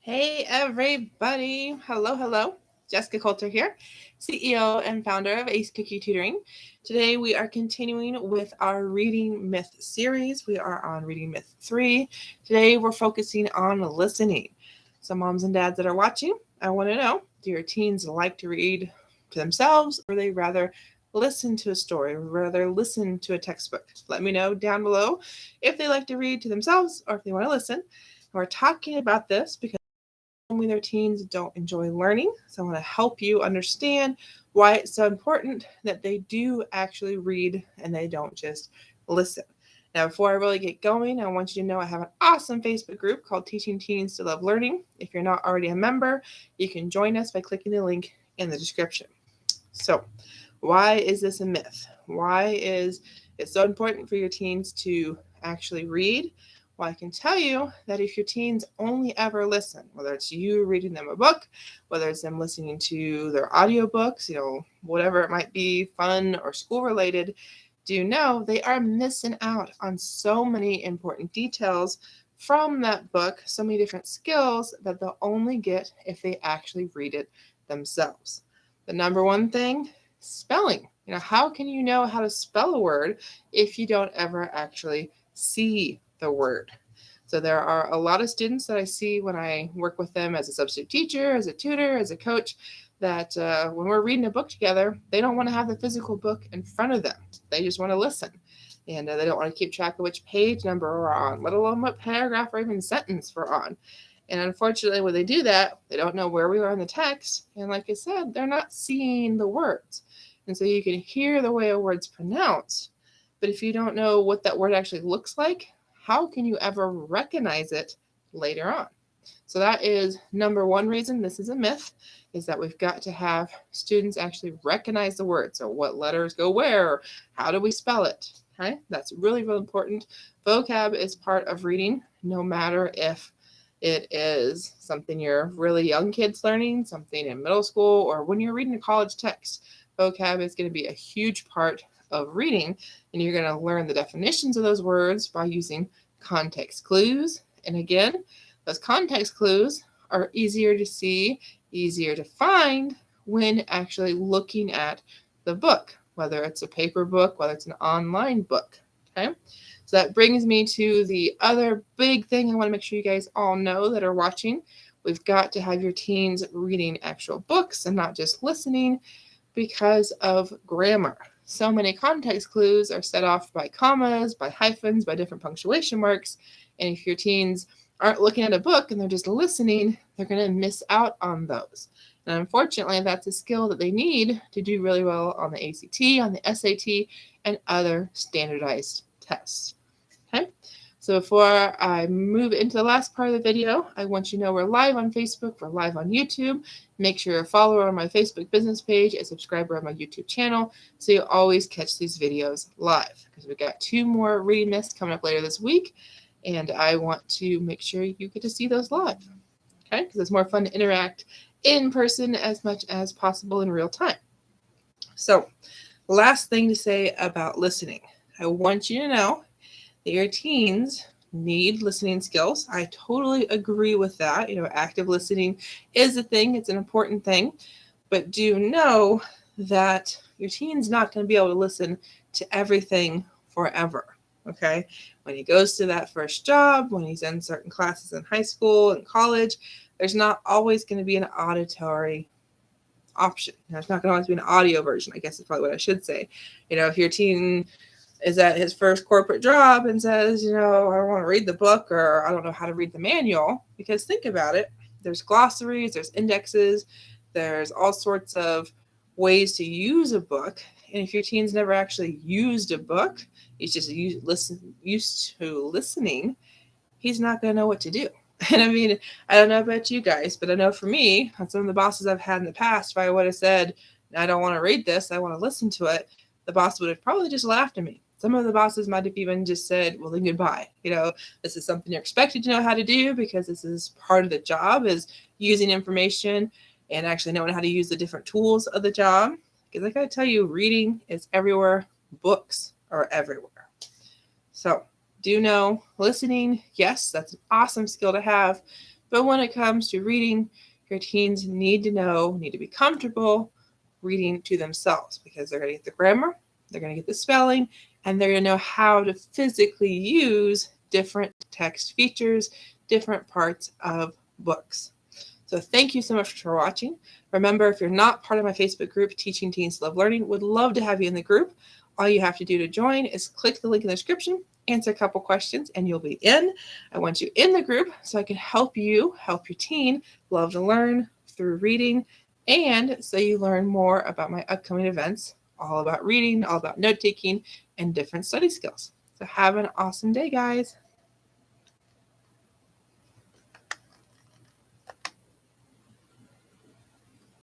Hey everybody. Hello, hello. Jessica Coulter here, CEO and founder of Ace Cookie Tutoring. Today we are continuing with our Reading Myth series. We are on Reading Myth 3. Today we're focusing on listening. So moms and dads that are watching, I want to know, do your teens like to read to themselves or they rather listen to a story, or rather listen to a textbook? Let me know down below if they like to read to themselves or if they want to listen. We're talking about this because me their teens don't enjoy learning. So I want to help you understand why it's so important that they do actually read and they don't just listen. Now, before I really get going, I want you to know I have an awesome Facebook group called Teaching Teens to Love Learning. If you're not already a member, you can join us by clicking the link in the description. So, why is this a myth? Why is it so important for your teens to actually read? Well, I can tell you that if your teens only ever listen, whether it's you reading them a book, whether it's them listening to their audiobooks, whatever it might be, fun or school related, do know they are missing out on so many important details from that book, so many different skills that they'll only get if they actually read it themselves. The number one thing, spelling. How can you know how to spell a word if you don't ever actually see the word? So there are a lot of students that I see when I work with them as a substitute teacher, as a tutor, as a coach, that when we're reading a book together, they don't want to have the physical book in front of them. They just want to listen. And they don't want to keep track of which page number we're on, let alone what paragraph or even sentence we're on. And unfortunately, when they do that, they don't know where we are in the text. And like I said, they're not seeing the words. And so you can hear the way a word's pronounced. But if you don't know what that word actually looks like, how can you ever recognize it later on? So that is number one reason this is a myth, is that we've got to have students actually recognize the word. So what letters go where? How do we spell it? Okay, that's really, really important. Vocab is part of reading, no matter if it is something your really young kids learning, something in middle school, or when you're reading a college text. Vocab is going to be a huge part of reading, and you're going to learn the definitions of those words by using context clues. And again, those context clues are easier to see, easier to find when actually looking at the book, whether it's a paper book, whether it's an online book. Okay, so that brings me to the other big thing I want to make sure you guys all know that are watching. We've got to have your teens reading actual books and not just listening because of grammar. So many context clues are set off by commas, by hyphens, by different punctuation marks. And if your teens aren't looking at a book and they're just listening, they're going to miss out on those. And unfortunately, that's a skill that they need to do really well on the ACT, on the SAT, and other standardized tests. Okay, so before I move into the last part of the video, I want you to know we're live on Facebook, we're live on YouTube. Make sure you're a follower on my Facebook business page, a subscriber on my YouTube channel, so you always catch these videos live. Because we've got 2 more reading myths coming up later this week, and I want to make sure you get to see those live. Okay, because it's more fun to interact in person as much as possible in real time. So, last thing to say about listening. I want you to know that your teens need listening skills. I totally agree with that. Active listening is a thing, it's an important thing. But do know that your teen's not going to be able to listen to everything forever. Okay, when he goes to that first job, when he's in certain classes in high school and college, there's not always going to be an auditory option. There's not going to always be an audio version, I guess is probably what I should say. If your teen is at his first corporate job and says, I don't want to read the book, or I don't know how to read the manual, because think about it, there's glossaries, there's indexes, there's all sorts of ways to use a book. And if your teen's never actually used a book, he's just used to listening, he's not going to know what to do. And I mean, I don't know about you guys, but I know for me, on some of the bosses I've had in the past, if I would have said, I don't want to read this, I want to listen to it, the boss would have probably just laughed at me. Some of the bosses might have even just said, well, then goodbye. This is something you're expected to know how to do because this is part of the job, is using information and actually knowing how to use the different tools of the job. Because I got to tell you, reading is everywhere. Books are everywhere. So do know listening, yes, that's an awesome skill to have, But when it comes to reading, your teens need to be comfortable reading to themselves, because they're going to get the grammar, they're going to get the spelling, and they're going to know how to physically use different text features, different parts of books. So thank you so much for watching. Remember, if you're not part of my Facebook group, Teaching Teens Love Learning, would love to have you in the group. All you have to do to join is click the link in the description, answer a couple questions, and you'll be in. I want you in the group so I can help you help your teen love to learn through reading, and so you learn more about my upcoming events, all about reading, all about note taking, and different study skills. So have an awesome day, guys.